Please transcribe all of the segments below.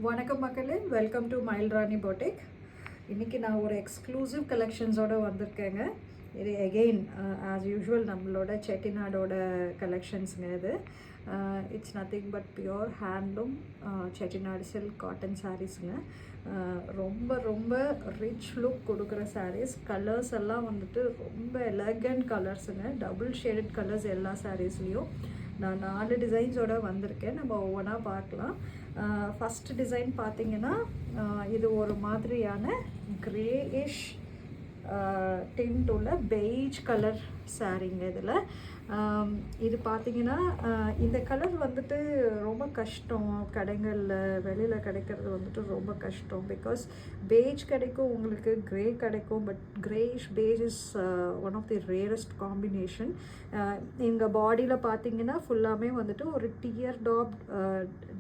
வணக்கம் மக்களே, welcome to மயில் ராணி பொட்டிக். இன்றைக்கி நான் ஒரு எக்ஸ்க்ளூசிவ் கலெக்ஷன்ஸோடு வந்திருக்கேங்க. இது எகெயின் ஆஸ் யூஷுவல் நம்மளோட செட்டிநாடோட கலெக்ஷன்ஸுங்க. இது it's nothing but pure handloom Chettinad silk cotton சாரீஸுங்க. ரொம்ப ரொம்ப ரிச் லுக் கொடுக்குற சாரீஸ். கலர்ஸ் எல்லாம் வந்துட்டு ரொம்ப எலகண்ட் கலர்ஸுங்க. டபுள் ஷேடட் கலர்ஸ் எல்லா சாரீஸ்லேயும். நான் 4 டிசைன்ஸோடு வந்திருக்கேன். நம்ம ஒவ்வொன்றா பார்க்கலாம். ஃபஸ்ட் டிசைன் பார்த்திங்கன்னா இது ஒரு மாதிரியான கிரேயிஷ் டிண்ட் உள்ள பெய்ஜ் கலர் சாரீங்க. இதில் இது பார்த்திங்கன்னா இந்த கலர் வந்துட்டு ரொம்ப கஷ்டம். கடைகளில் வெளியில் கிடைக்கிறது வந்துட்டு ரொம்ப கஷ்டம். பிகாஸ் பேஜ் கிடைக்கும், உங்களுக்கு க்ரே கிடைக்கும். But greyish beige is one of the rarest combination. எங்கள் பாடியில் பார்த்திங்கன்னா ஃபுல்லாமே வந்துட்டு ஒரு டியர் டாப்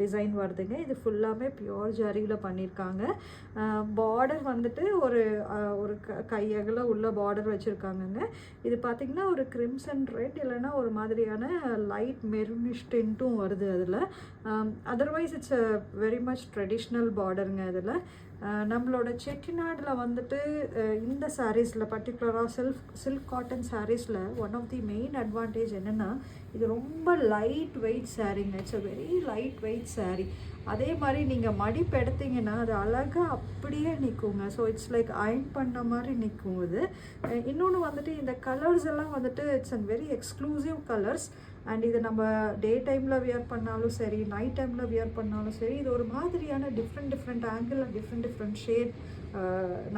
டிசைன் வருதுங்க. இது ஃபுல்லாமே பியோர் ஜரியில் பண்ணியிருக்காங்க. பார்டர் வந்துட்டு ஒரு கையகல உள்ள பார்டர் வச்சுருக்காங்கங்க. இது பார்த்திங்கன்னா ஒரு கிரிம்சன் ரெட் இல்லைன்னா ஒரு மாதிரியான லைட் மெரூனிஷ் டின்ட்டும் வருது அதில். Otherwise it's a very much traditional பார்டருங்க. இதில் நம்மளோட செட்டிநாடில் வந்துட்டு இந்த சாரீஸில் பர்டிகுலராக சில்க் காட்டன் சாரீஸில் one of the main advantage என்னென்னா இது ரொம்ப லைட் வெயிட் சாரீங்க. It's a very light weight sari. அதே மாதிரி நீங்கள் மடிப்பு எடுத்தீங்கன்னா அது அழகாக அப்படியே நிற்குங்க. ஸோ இட்ஸ் லைக் அயர்ன் பண்ண மாதிரி நிற்கும் இது. இன்னொன்று வந்துட்டு இந்த கலர்ஸ் எல்லாம் வந்துட்டு it's and very exclusive colours. And இது நம்ம டே டைமில் வியர் பண்ணாலும் சரி, நைட் டைமில் வியர் பண்ணாலும் சரி, இது ஒரு மாதிரியான டிஃப்ரெண்ட் ஆங்கிள் டிஃப்ரெண்ட் ஷேட்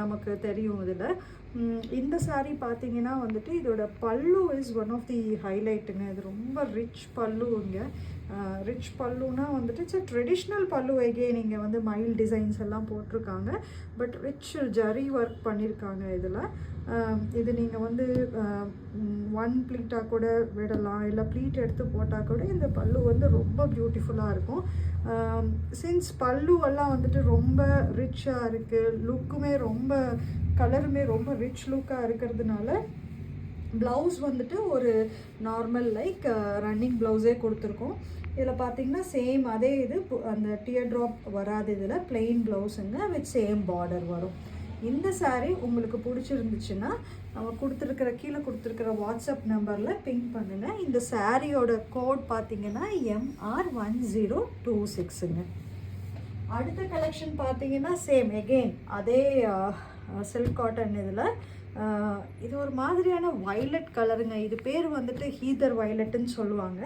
நமக்கு தெரியும் இதில். இந்த சாரீ பார்த்தீங்கன்னா வந்துட்டு இதோட பல்லு இஸ் ஒன் ஆஃப் தி ஹைலைட்டுங்க. இது ரொம்ப ரிச் பல்லுங்க. ரிச் பல்லுனா வந்துட்டு இட்ஸ் ட்ரெடிஷ்னல் பல்லு. எகெயின் இங்கே வந்து மயில் டிசைன்ஸ் எல்லாம் போட்டிருக்காங்க. பட் ரிச் ஜரி ஒர்க் பண்ணியிருக்காங்க இதில். இது நீங்கள் வந்து ஒன் ப்ளீட்டாக கூட விடலாம், இல்லை ப்ளீட் எடுத்து போட்டால் கூட இந்த பல்லு வந்து ரொம்ப பியூட்டிஃபுல்லாக இருக்கும். சின்ஸ் பல்லுவெல்லாம் வந்துட்டு ரொம்ப ரிச்சாக இருக்குது, லுக்குமே ரொம்ப கலருமே ரொம்ப ரிச் லுக்காக இருக்கிறதுனால ப்ளவுஸ் வந்துட்டு ஒரு நார்மல் லைக் ரன்னிங் ப்ளவுஸே கொடுத்துருக்கோம். இதில் பார்த்திங்கன்னா சேம் அதே இது அந்த டியர் ட்ராப் வராது. இதில் பிளெயின் ப்ளவுஸுங்க வித் சேம் பார்டர் வரும். இந்த சாரீ உங்களுக்கு பிடிச்சிருந்துச்சுன்னா நம்ம கீழே கொடுத்துருக்கிற வாட்ஸ்அப் நம்பரில் பிங் பண்ணுங்கள். இந்த சாரியோட கோட் பார்த்திங்கன்னா MR1026ங்க. அடுத்த கலெக்ஷன் பார்த்திங்கன்னா சேம் எகெயின் அதே சில்க் காட்டன். இதில் இது ஒரு மாதிரியான வைலட் கலருங்க. இது பேர் வந்துட்டு ஹீதர் வைலட்டுன்னு சொல்லுவாங்க.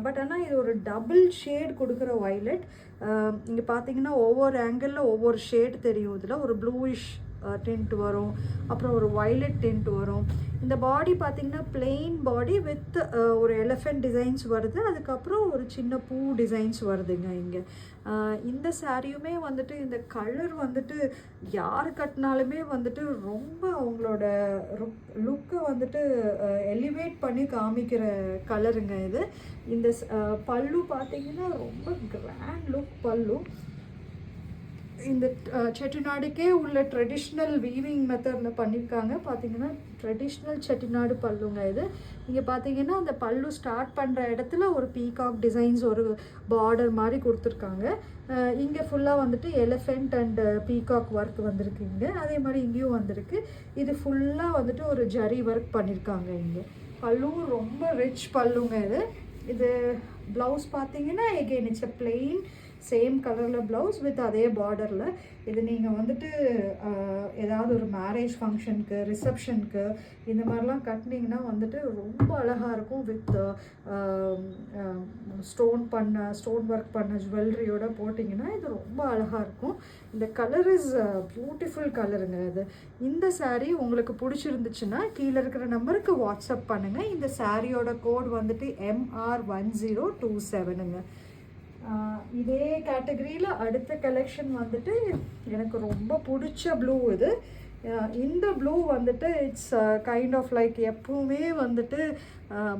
பட் ஆனால் இது ஒரு டபுள் ஷேட் கொடுக்குற வைலட். இங்கே பார்த்தீங்கன்னா ஒவ்வொரு ஆங்கிளில் ஒவ்வொரு ஷேட் தெரியும். இதில் ஒரு ப்ளூயிஷ் டிண்ட் வரும், அப்புறம் ஒரு வைலட் டிண்ட் வரும். இந்த பாடி பார்த்திங்கன்னா பிளெயின் பாடி வித் ஒரு எலிஃபெண்ட் டிசைன்ஸ் வருது. அதுக்கப்புறம் ஒரு சின்ன பூ டிசைன்ஸ் வருதுங்க இங்கே. இந்த சாரியுமே வந்துட்டு இந்த கலர் வந்துட்டு யார் கட்டினாலுமே வந்துட்டு ரொம்ப அவங்களோட லுக்கை வந்துட்டு எலிவேட் பண்ணி காமிக்கிற கலருங்க இது. இந்த பல்லு பார்த்திங்கன்னா ரொம்ப கிராண்ட் லுக் பல்லு. இந்த செட்டிநாடுக்கே உள்ள ட்ரெடிஷ்னல் வீவிங் மெத்தடில் பண்ணியிருக்காங்க. பார்த்தீங்கன்னா ட்ரெடிஷ்னல் செட்டிநாடு பல்லுங்க இது. இங்கே பார்த்தீங்கன்னா அந்த பல்லு ஸ்டார்ட் பண்ணுற இடத்துல ஒரு பீகாக் டிசைன்ஸ் ஒரு பார்டர் மாதிரி கொடுத்துருக்காங்க. இங்கே ஃபுல்லாக வந்துட்டு எலிஃபெண்ட் அண்ட் பீகாக் ஒர்க் வந்திருக்குங்க. அதே மாதிரி இங்கேயும் வந்திருக்கு. இது ஃபுல்லாக வந்துட்டு ஒரு ஜரி ஒர்க் பண்ணியிருக்காங்க. இங்கே பல்லுவும் ரொம்ப ரிச் பல்லுங்க இது. இது ப்ளவுஸ் பார்த்தீங்கன்னா again it's a plain same கலரில் ப்ளவுஸ் வித் அதே பார்டரில். இது நீங்கள் வந்துட்டு ஏதாவது ஒரு மேரேஜ் ஃபங்க்ஷனுக்கு, ரிசப்ஷனுக்கு இந்த மாதிரிலாம் கட்டினீங்கன்னா வந்துட்டு ரொம்ப அழகாக இருக்கும். வித் ஸ்டோன் ஒர்க் பண்ண ஜுவல்லரியோட போட்டிங்கன்னா இது ரொம்ப அழகாக இருக்கும். இந்த கலர் இஸ் பியூட்டிஃபுல் கலருங்க இது. இந்த சாரீ உங்களுக்கு பிடிச்சிருந்துச்சுன்னா கீழே இருக்கிற நம்பருக்கு வாட்ஸ்அப் பண்ணுங்கள். இந்த சாரியோட கோட் வந்துட்டு MR1027ங்க. இதே கேட்டகரியில் அடுத்த கலெக்ஷன் வந்துட்டு எனக்கு ரொம்ப பிடிச்ச ப்ளூ இது. இந்த ப்ளூ வந்துட்டு இட்ஸ் கைண்ட் ஆஃப் லைக் எப்பவுமே வந்துட்டு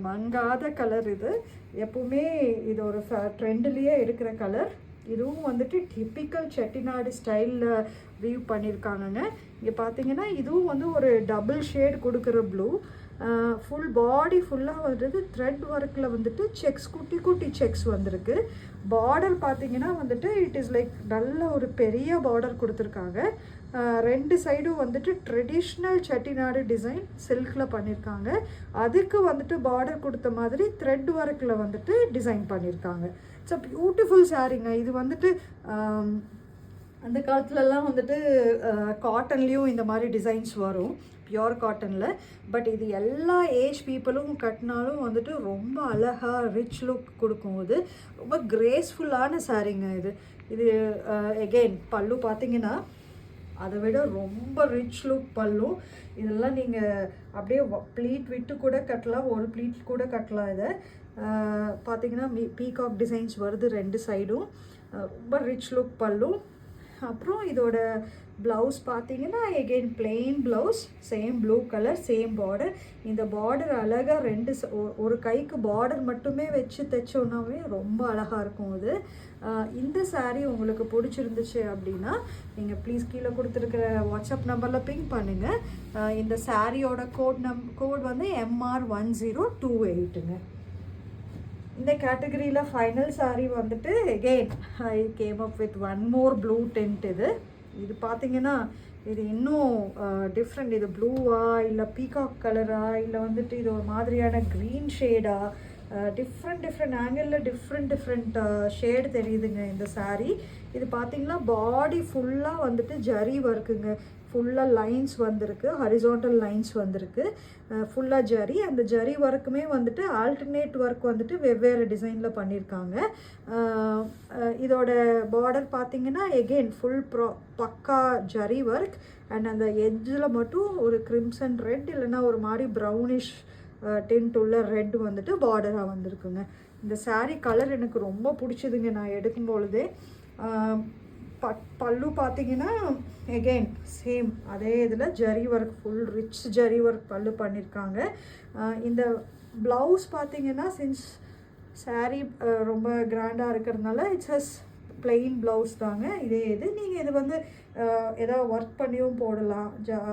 மங்காத கலர். இது எப்பவுமே இது ஒரு ட்ரெண்ட்லேயே இருக்கிற கலர். இதுவும் வந்துட்டு டிப்பிக்கல் செட்டிநாடு ஸ்டைலில் வீவ் பண்ணியிருக்காங்கங்க. இங்கே பார்த்தீங்கன்னா இதுவும் வந்து ஒரு டபுள் ஷேட் கொடுக்குற ப்ளூ. ஃபுல் பாடி ஃபுல்லாக வந்துட்டு த்ரெட் ஒர்க்கில் வந்துட்டு செக்ஸ் குட்டி குட்டி செக்ஸ் வந்திருக்கு. பார்டர் பார்த்தீங்கன்னா வந்துட்டு இட் இஸ் லைக் நல்ல ஒரு பெரிய பார்டர் கொடுத்துருக்காங்க. 2 சைடும் வந்துட்டு ட்ரெடிஷ்னல் செட்டிநாடு டிசைன் சில்கில் பண்ணியிருக்காங்க. அதுக்கு வந்துட்டு பார்டர் கொடுத்த மாதிரி த்ரெட் ஒர்க்கில் வந்துட்டு டிசைன் பண்ணியிருக்காங்க. இட்ஸ் அ பியூட்டிஃபுல் சாரீங்க. இது வந்துட்டு அந்த காலத்துலலாம் வந்துட்டு காட்டன்லேயும் இந்த மாதிரி டிசைன்ஸ் வரும், பியோர் காட்டனில். பட் இது எல்லா ஏஜ் பீப்புளும் கட்டினாலும் வந்துட்டு ரொம்ப அழகாக ரிச் லுக் கொடுக்கும். இது ரொம்ப கிரேஸ்ஃபுல்லான சாரீங்க. இது எகெயின் பல்லு பார்த்தீங்கன்னா அதை விட ரொம்ப ரிச் லுக் பல்லு. இதெல்லாம் நீங்கள் அப்படியே ப்ளீட் விட்டு கூட கட்டலாம், ஒரு ப்ளீட் கூட கட்டலாம். இதை பார்த்தீங்கன்னா பீகாக் டிசைன்ஸ் வருது 2 சைடும். ரொம்ப ரிச் லுக் பல்லு. அப்புறம் இதோட ப்ளவுஸ் பார்த்தீங்கன்னா again plain blouse, same blue colour, same border. இந்த பார்டர் அழகாக ஒரு கைக்கு பார்டர் மட்டுமே வச்சு தைச்சோன்னாவே ரொம்ப அழகாக இருக்கும். இது இந்த சாரீ உங்களுக்கு பிடிச்சிருந்துச்சு அப்படின்னா நீங்கள் ப்ளீஸ் கீழே கொடுத்துருக்கிற வாட்ஸ்அப் நம்பரில் பிங் பண்ணுங்கள். இந்த சாரியோட கோட் வந்து MR1028ங்க. இந்த கேட்டகரியில் ஃபைனல் சாரீ வந்துட்டு again I came up with one more blue tent. இது பார்த்தீங்கன்னா இது இன்னும் டிஃப்ரெண்ட். இது ப்ளூவா இல்லை பீகாக் கலரா இல்லை வந்துட்டு இது ஒரு மாதிரியான க்ரீன் ஷேடா, டிஃப்ரெண்ட் ஆங்கிளில் டிஃப்ரெண்ட் ஷேடு தெரியுதுங்க இந்த சாரீ. இது பார்த்தீங்கன்னா பாடி ஃபுல்லாக வந்துட்டு ஜரி ஒர்க்குங்க. ஃபுல்லாக லைன்ஸ் வந்திருக்கு, ஹரிசாண்டல் லைன்ஸ் வந்திருக்கு, ஃபுல்லாக ஜரி. அந்த ஜரி ஒர்க்குமே வந்துட்டு ஆல்டர்னேட் ஒர்க் வந்துட்டு வெவ்வேறு டிசைனில் பண்ணியிருக்காங்க. இதோட பார்டர் பார்த்தீங்கன்னா எகெயின் ஃபுல் பக்கா ஜரி ஒர்க். அண்ட் அந்த எட்ஜில் மட்டும் ஒரு கிரிம்சன் ரெட் இல்லைன்னா ஒரு மாதிரி ப்ரௌனிஷ் டிண்ட் உள்ள ரெட் வந்துட்டு பார்டராக வந்திருக்குங்க. இந்த சாரீ கலர் எனக்கு ரொம்ப பிடிச்சதுங்க நான் எடுக்கும் பொழுதே. பல்லு பார்த்தீங்கன்னா எகெயின் சேம் அதே இதில் zari work, full rich zari work பல்லு பண்ணியிருக்காங்க. இந்த ப்ளவுஸ் பார்த்தீங்கன்னா சின்ஸ் சாரீ ரொம்ப கிராண்டாக இருக்கிறதுனால இட்ஸ் பிளெயின் ப்ளவுஸ் தாங்க. நீங்கள் இது வந்து ஏதாவது ஒர்க் பண்ணியும் போடலாம்.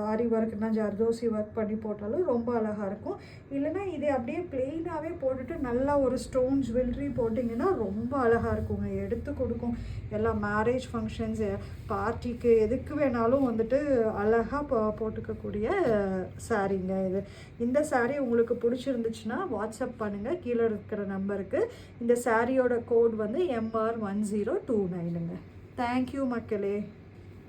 ஆரி ஒர்க்னா ஜர்தோசி ஒர்க் பண்ணி போட்டாலும் ரொம்ப அழகாக இருக்கும். இல்லைனா இதே அப்படியே பிளெயினாகவே போட்டுட்டு நல்லா ஒரு ஸ்டோன் ஜுவல்லரி போட்டிங்கன்னா ரொம்ப அழகாக இருக்குங்க, எடுத்து கொடுக்கும். எல்லாம் மேரேஜ் ஃபங்க்ஷன்ஸ், பார்ட்டிக்கு எதுக்கு வேணாலும் வந்துட்டு அழகாக போட்டுக்கக்கூடிய சாரீங்க இது. இந்த சாரீ உங்களுக்கு பிடிச்சிருந்துச்சுன்னா வாட்ஸ்அப் பண்ணுங்கள் கீழே இருக்கிற நம்பருக்கு. இந்த சாரியோட கோட் வந்து MR1029ங்க. தேங்க்யூ மக்களே.